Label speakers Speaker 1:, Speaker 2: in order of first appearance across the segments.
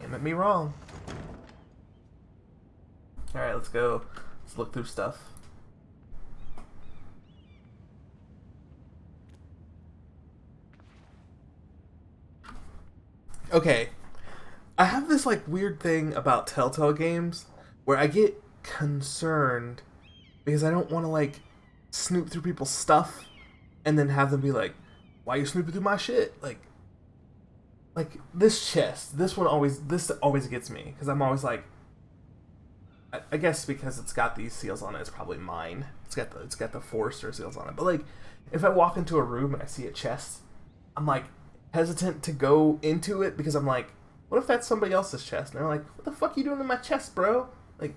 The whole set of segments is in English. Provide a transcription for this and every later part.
Speaker 1: Damn it, me wrong. Alright, let's go. Let's look through stuff. Okay. I have this like weird thing about Telltale games where I get concerned because I don't want to like snoop through people's stuff and then have them be like, "Why are you snooping through my shit?" Like this chest. This always gets me because I'm always like, I guess because it's got these seals on it, it's probably mine. It's got the Forester seals on it. But like, if I walk into a room and I see a chest, I'm like hesitant to go into it because I'm like, what if that's somebody else's chest? And they're like, what the fuck are you doing in my chest, bro? Like,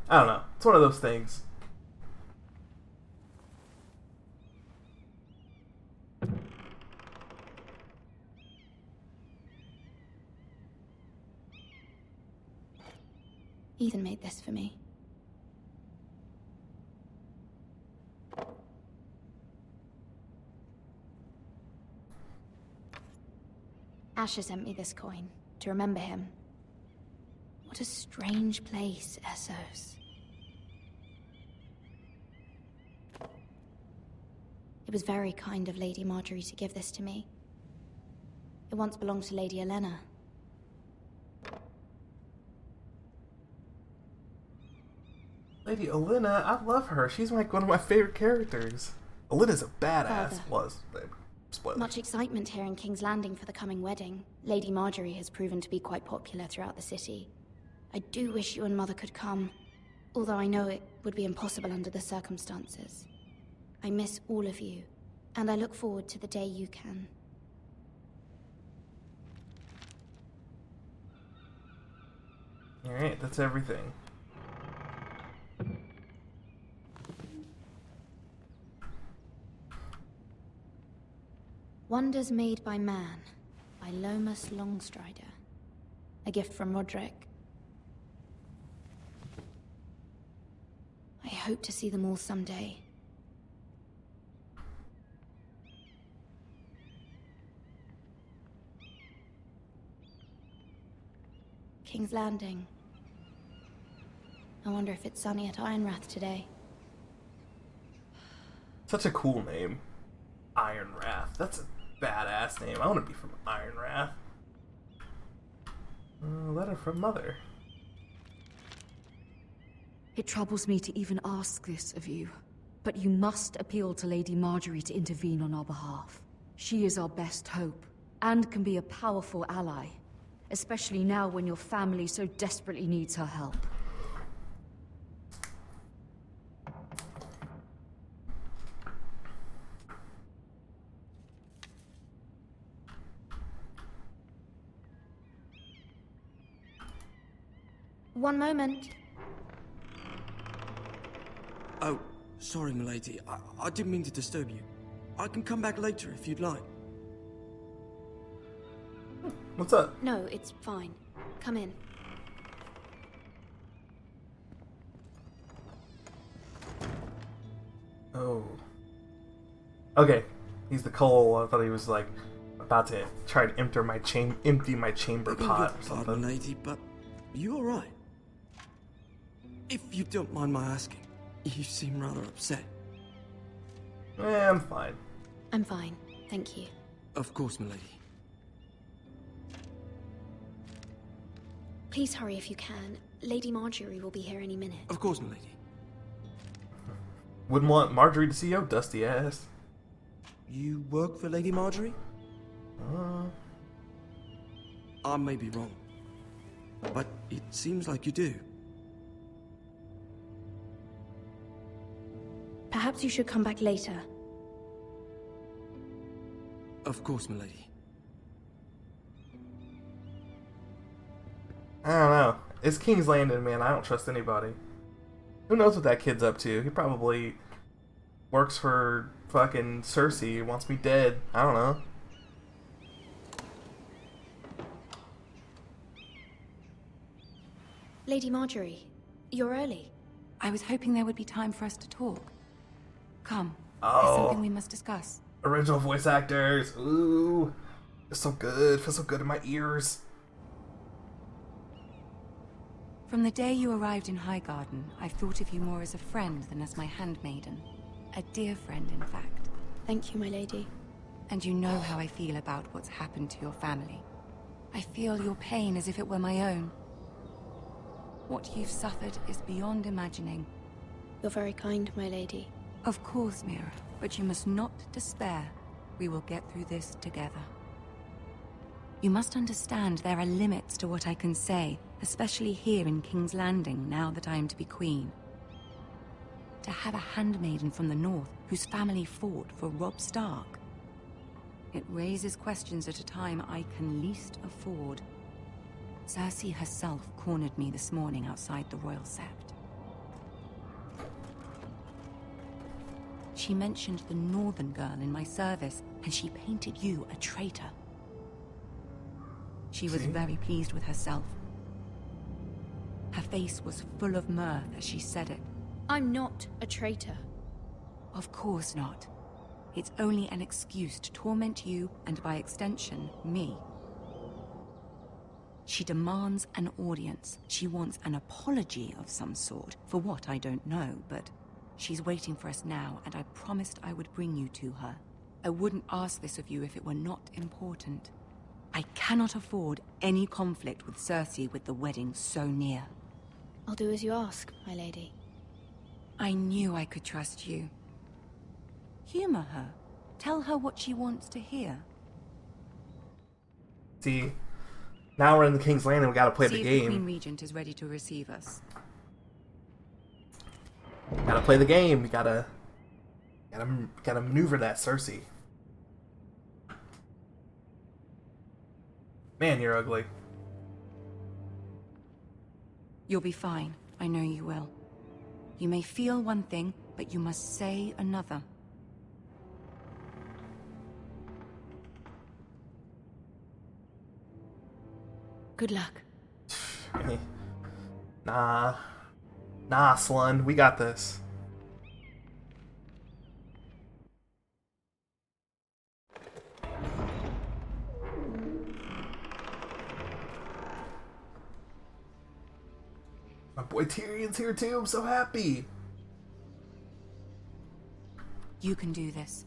Speaker 1: I don't know. It's one of those things.
Speaker 2: Ethan made this for me. Asher sent me this coin to remember him. What a strange place, Essos. It was very kind of Lady Marjorie to give this to me. It once belonged to Lady Elena.
Speaker 1: Lady Elena, I love her. She's like one of my favorite characters. Elena's a badass. Was. Spoiler.
Speaker 2: Much excitement here in King's Landing for the coming wedding. Lady Marjorie has proven to be quite popular throughout the city. I do wish you and Mother could come, although I know it would be impossible under the circumstances. I miss all of you, and I look forward to the day you can.
Speaker 1: Alright, that's everything.
Speaker 2: Wonders Made by Man, by Lomas Longstrider. A gift from Roderick. I hope to see them all someday. King's Landing. I wonder if it's sunny at Ironrath today.
Speaker 1: Such a cool name. Ironrath. That's a badass name. I want to be from Ironrath. Letter from Mother.
Speaker 3: It troubles me to even ask this of you, but you must appeal to Lady Marjorie to intervene on our behalf. She is our best hope, and can be a powerful ally, especially now when your family so desperately needs her help.
Speaker 2: One moment.
Speaker 4: Oh, sorry, milady. I didn't mean to disturb you. I can come back later if you'd like.
Speaker 1: What's up?
Speaker 2: No, it's fine. Come in.
Speaker 1: Oh. Okay. He's the coal. I thought he was like about to try to empty my chamber pot or something.
Speaker 4: Pardon, lady, but you all right? If you don't mind my asking, you seem rather upset.
Speaker 1: I'm fine.
Speaker 2: I'm fine, thank you.
Speaker 4: Of course, milady.
Speaker 2: Please hurry if you can. Lady Marjorie will be here any minute.
Speaker 4: Of course, milady.
Speaker 1: Wouldn't want Marjorie to see your dusty ass.
Speaker 4: You work for Lady Marjorie? I may be wrong, but it seems like you do.
Speaker 2: Perhaps you should come back later.
Speaker 4: Of course, milady.
Speaker 1: I don't know. It's King's Landing, man. I don't trust anybody. Who knows what that kid's up to? He probably works for fucking Cersei, wants me dead. I don't know.
Speaker 2: Lady Marjorie, you're early.
Speaker 5: I was hoping there would be time for us to talk. Come,
Speaker 1: Oh.
Speaker 5: there's something we must discuss.
Speaker 1: Original voice actors. Ooh. It's so good. Feels so good in my ears.
Speaker 5: From the day you arrived in Highgarden, I've thought of you more as a friend than as my handmaiden. A dear friend, in fact.
Speaker 2: Thank you, my lady.
Speaker 5: And you know how I feel about what's happened to your family. I feel your pain as if it were my own. What you've suffered is beyond imagining.
Speaker 2: You're very kind, my lady.
Speaker 5: Of course, Mira, but you must not despair. We will get through this together. You must understand there are limits to what I can say, especially here in King's Landing, now that I am to be queen. To have a handmaiden from the north whose family fought for Robb Stark. It raises questions at a time I can least afford. Cersei herself cornered me this morning outside the Royal Sept. She mentioned the northern girl in my service, and she painted you a traitor. She was very pleased with herself. Her face was full of mirth as she said it.
Speaker 2: I'm not a traitor.
Speaker 5: Of course not. It's only an excuse to torment you, and by extension, me. She demands an audience. She wants an apology of some sort, for what I don't know, but she's waiting for us now, and I promised I would bring you to her. I wouldn't ask this of you if it were not important. I cannot afford any conflict with Cersei with the wedding so near.
Speaker 2: I'll do as you ask, my lady.
Speaker 5: I knew I could trust you. Humor her. Tell her what she wants to hear.
Speaker 1: See, now we're in the King's Landing. We gotta play the
Speaker 5: See if
Speaker 1: game.
Speaker 5: the Queen Regent is ready to receive us.
Speaker 1: Gotta play the game. We gotta maneuver that Cersei. Man, you're ugly.
Speaker 5: You'll be fine. I know you will. You may feel one thing, but you must say another.
Speaker 2: Good luck.
Speaker 1: Nah, Slun. We got this. My boy Tyrion's here too. I'm so happy.
Speaker 5: You can do this.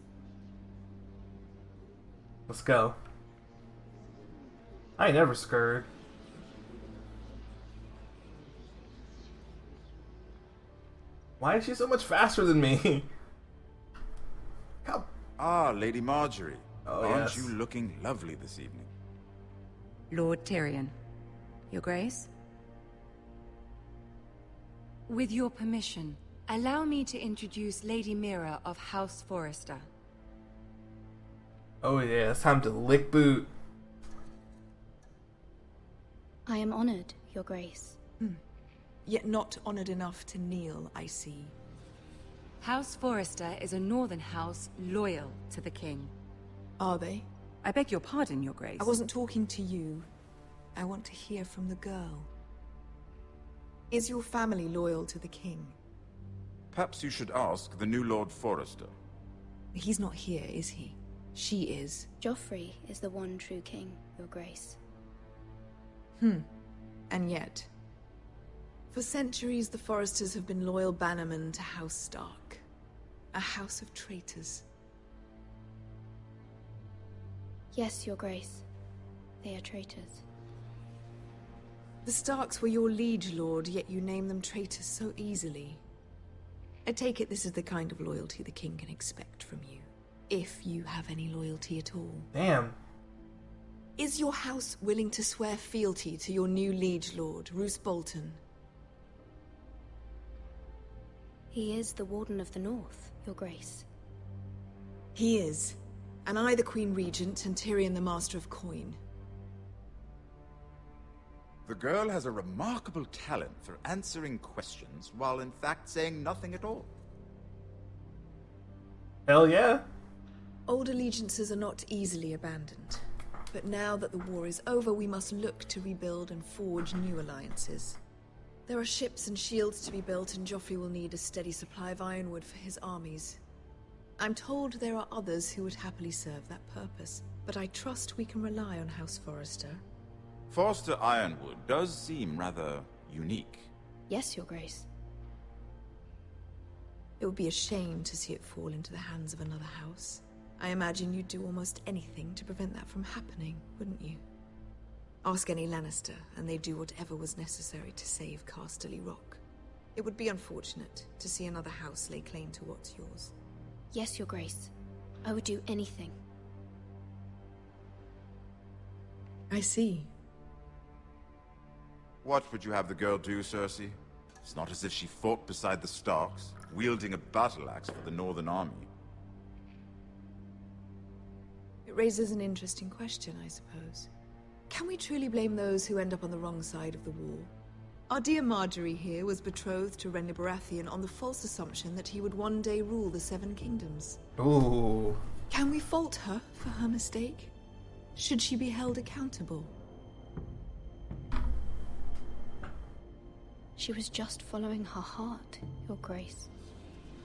Speaker 1: Let's go. I ain't never scared. Why is she so much faster than me? How?
Speaker 6: Ah, Lady Marjorie.
Speaker 1: Oh,
Speaker 6: Aren't
Speaker 1: yes.
Speaker 6: you looking lovely this evening?
Speaker 5: Lord Tyrion. Your Grace? With your permission, allow me to introduce Lady Mira of House Forrester.
Speaker 1: Oh yeah, it's time to lick boot.
Speaker 2: I am honored, Your Grace.
Speaker 7: Yet not honored enough to kneel, I see.
Speaker 5: House Forrester is a northern house loyal to the king.
Speaker 7: Are they?
Speaker 5: I beg your pardon, Your Grace.
Speaker 7: I wasn't talking to you. I want to hear from the girl. Is your family loyal to the king?
Speaker 6: Perhaps you should ask the new Lord Forrester.
Speaker 7: He's not here, is he? She is.
Speaker 2: Joffrey is the one true king, Your Grace.
Speaker 7: And yet, for centuries the Forresters have been loyal bannermen to House Stark. A house of traitors.
Speaker 2: Yes, Your Grace. They are traitors.
Speaker 7: The Starks were your liege lord, yet you name them traitors so easily. I take it this is the kind of loyalty the king can expect from you. If you have any loyalty at all.
Speaker 1: Damn.
Speaker 7: Is your house willing to swear fealty to your new liege lord, Roose Bolton?
Speaker 2: He is the Warden of the North, Your Grace.
Speaker 7: He is. And I the Queen Regent and Tyrion the Master of Coin.
Speaker 6: The girl has a remarkable talent for answering questions while in fact saying nothing at all.
Speaker 1: Hell yeah.
Speaker 7: Old allegiances are not easily abandoned. But now that the war is over, we must look to rebuild and forge new alliances. There are ships and shields to be built, and Joffrey will need a steady supply of ironwood for his armies. I'm told there are others who would happily serve that purpose, but I trust we can rely on House Forrester.
Speaker 6: Forster Ironwood does seem rather unique.
Speaker 2: Yes, Your Grace.
Speaker 7: It would be a shame to see it fall into the hands of another house. I imagine you'd do almost anything to prevent that from happening, wouldn't you? Ask any Lannister, and they'd do whatever was necessary to save Casterly Rock. It would be unfortunate to see another house lay claim to what's yours.
Speaker 2: Yes, Your Grace. I would do anything.
Speaker 7: I see.
Speaker 6: What would you have the girl do, Cersei? It's not as if she fought beside the Starks, wielding a battle axe for the Northern Army.
Speaker 7: It raises an interesting question, I suppose. Can we truly blame those who end up on the wrong side of the war? Our dear Marjorie here was betrothed to Renly Baratheon on the false assumption that he would one day rule the Seven Kingdoms.
Speaker 1: Ooh.
Speaker 7: Can we fault her for her mistake? Should she be held accountable?
Speaker 2: She was just following her heart, Your Grace.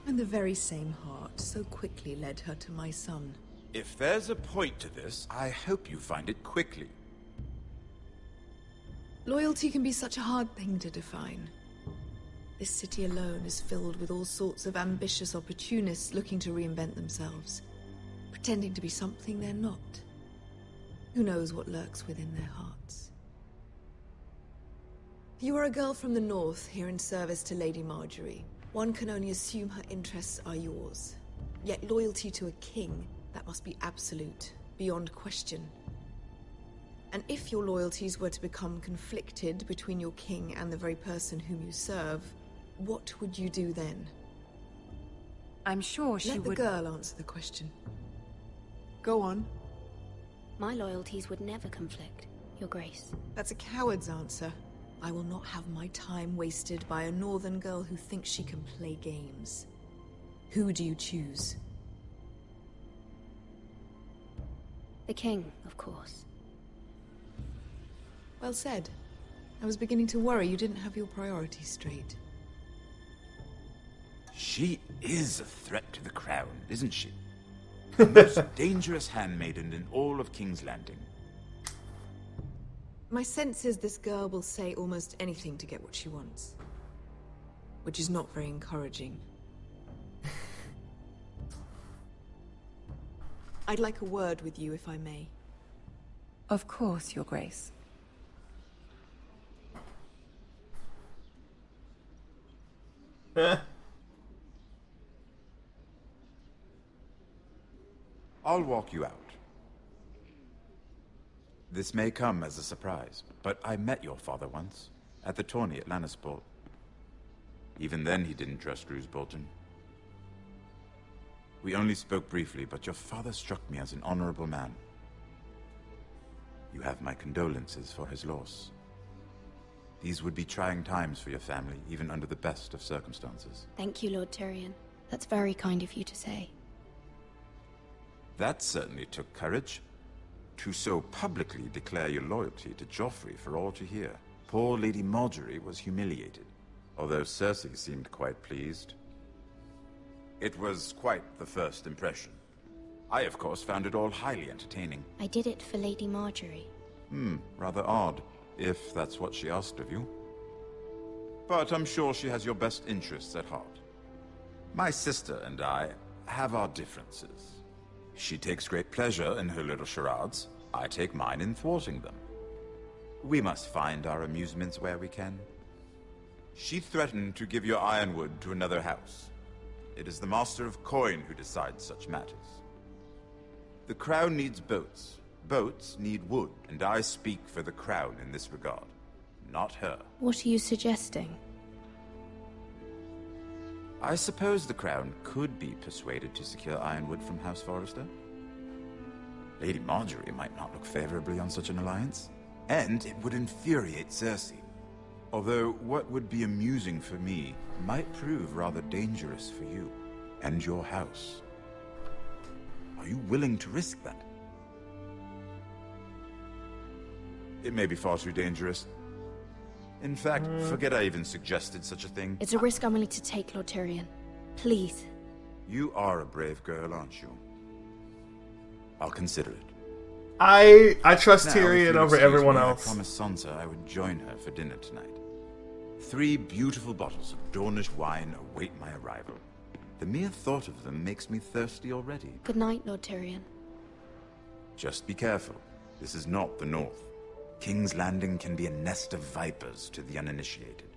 Speaker 7: And the very same heart so quickly led her to my son.
Speaker 6: If there's a point to this, I hope you find it quickly.
Speaker 7: Loyalty can be such a hard thing to define. This city alone is filled with all sorts of ambitious opportunists looking to reinvent themselves, pretending to be something they're not. Who knows what lurks within their hearts? You are a girl from the north, here in service to Lady Marjorie. One can only assume her interests are yours. Yet loyalty to a king, that must be absolute, beyond question. And if your loyalties were to become conflicted between your king and the very person whom you serve, what would you do then?
Speaker 5: I'm sure she
Speaker 7: would...
Speaker 5: would...
Speaker 7: Let the girl answer the question. Go on.
Speaker 2: My loyalties would never conflict, Your Grace.
Speaker 7: That's a coward's answer. I will not have my time wasted by a northern girl who thinks she can play games. Who do you choose?
Speaker 2: The king, of course.
Speaker 7: Well said. I was beginning to worry you didn't have your priorities straight.
Speaker 6: She is a threat to the crown, isn't she? The most dangerous handmaiden in all of King's Landing.
Speaker 7: My sense is this girl will say almost anything to get what she wants. Which is not very encouraging. I'd like a word with you, if I may.
Speaker 5: Of course, Your Grace.
Speaker 6: I'll walk you out. This may come as a surprise, but I met your father once, at the tourney at Lannisport. Even then he didn't trust Roose Bolton. We only spoke briefly, but your father struck me as an honorable man. You have my condolences for his loss. These would be trying times for your family, even under the best of circumstances.
Speaker 2: Thank you, Lord Tyrion. That's very kind of you to say.
Speaker 6: That certainly took courage. To so publicly declare your loyalty to Joffrey for all to hear. Poor Lady Marjorie was humiliated, although Cersei seemed quite pleased. It was quite the first impression. I, of course, found it all highly entertaining.
Speaker 2: I did it for Lady Marjorie.
Speaker 6: Rather odd, if that's what she asked of you. But I'm sure she has your best interests at heart. My sister and I have our differences. She takes great pleasure in her little charades. I take mine in thwarting them. We must find our amusements where we can. She threatened to give your ironwood to another house. It is the Master of Coin who decides such matters. The crown needs boats. Boats need wood, and I speak for the crown in this regard, not her.
Speaker 2: What are you suggesting?
Speaker 6: I suppose the crown could be persuaded to secure ironwood from House Forrester. Lady Marjorie might not look favorably on such an alliance, and it would infuriate Cersei. Although what would be amusing for me might prove rather dangerous for you and your house. Are you willing to risk that? It may be far too dangerous. In fact, forget I even suggested such a thing.
Speaker 2: It's a risk I'm willing to take, Lord Tyrion. Please.
Speaker 6: You are a brave girl, aren't you? I'll consider it.
Speaker 1: I trust
Speaker 6: Now, if
Speaker 1: Tyrion
Speaker 6: you'll
Speaker 1: over
Speaker 6: excuse
Speaker 1: everyone
Speaker 6: me,
Speaker 1: else.
Speaker 6: I promised Sansa I would join her for dinner tonight. 3 beautiful bottles of Dornish wine await my arrival. The mere thought of them makes me thirsty already.
Speaker 2: Good night, Lord Tyrion.
Speaker 6: Just be careful. This is not the North. King's Landing can be a nest of vipers to the uninitiated.